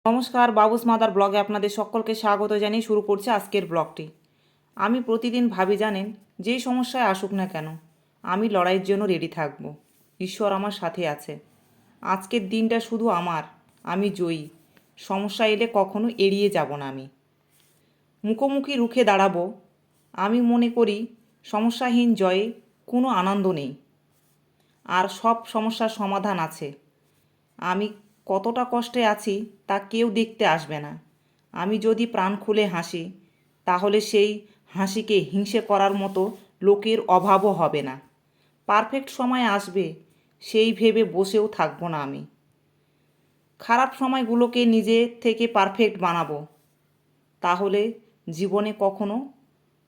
নমস্কার, বাবুস মাদার ব্লগে আপনাদের সকলকে স্বাগত জানিয়ে শুরু করছে আজকের ব্লগটি। আমি প্রতিদিন ভাবি জানেন, যেই সমস্যায় আসুক না কেন আমি লড়াইয়ের জন্য রেডি থাকব। ঈশ্বর আমার সাথে আছে। আজকের দিনটা শুধু আমার, আমি জয়ী। সমস্যা এলে কখনো এড়িয়ে যাব না, আমি মুখোমুখি রুখে দাঁড়াবো। আমি মনে করি সমস্যাহীন জয়ে কোনো আনন্দ নেই, আর সব সমস্যার সমাধান আছে। আমি কতটা কষ্টে আছি তা কেউ দেখতে আসবে না। আমি যদি প্রাণ খুলে হাসি, তাহলে সেই হাসিকে হিংসে করার মতো লোকের অভাবও হবে না। পারফেক্ট সময় আসবে সেই ভেবে বসেও থাকবো না আমি। খারাপ সময়গুলোকে নিজে থেকে পারফেক্ট বানাবো, তাহলে জীবনে কখনো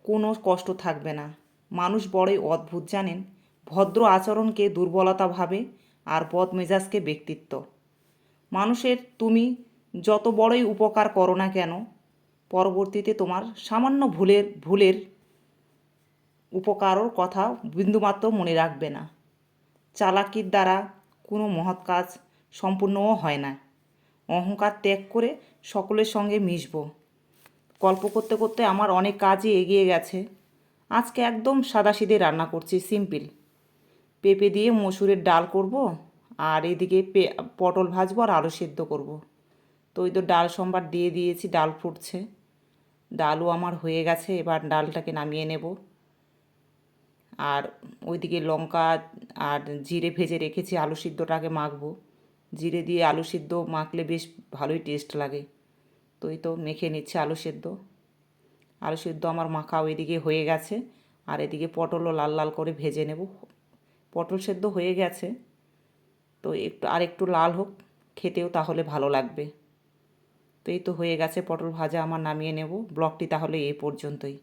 কোনো কষ্ট থাকবে না। মানুষ বড়ই অদ্ভুত জানেন, ভদ্র আচরণকে দুর্বলতা ভাবে আর বদমেজাজকে ব্যক্তিত্ব। মানুষের তুমি যত বড়ই উপকার করো না কেন, পরবর্তীতে তোমার সামান্য ভুলের উপকারও কথা বিন্দুমাত্র মনে রাখবে না। চালাকির দ্বারা কোনো মহৎ কাজ সম্পূর্ণও হয় না। অহংকার ত্যাগ করে সকলের সঙ্গে মিশব। গল্প করতে করতে আমার অনেক কাজই এগিয়ে গেছে। আজকে একদম সাদাসিধে রান্না করছি, সিম্পল। পেঁপে দিয়ে মসুরের ডাল করব, আর এদিকে পটল ভাজবো আর আলু সেদ্ধ করব। তো ওই তো ডাল সম্বার দিয়ে দিয়েছি, ডাল ফুটছে। ডালও আমার হয়ে গেছে, এবার ডালটাকে নামিয়ে নেব। আর ওইদিকে লঙ্কা আর জিরে ভেজে রেখেছি, আলু সিদ্ধটাকে মাখবো। জিরে দিয়ে আলু সিদ্ধ মাখলে বেশ ভালোই টেস্ট লাগে। তো এই তো মেখে নিচ্ছে আলু সেদ্ধ। আলু সেদ্ধ আমার মাখা ওইদিকে হয়ে গেছে, আর এদিকে পটলও লাল লাল করে ভেজে নেব। পটল সেদ্ধ হয়ে গেছে, তো একটু লাল হোক, খেতেও তাহলে ভালো লাগবে। তো এই তো হয়ে গেছে পটল ভাজা, আমার নামিয়ে নেব। ব্লগটি তাহলে এই পর্যন্তই।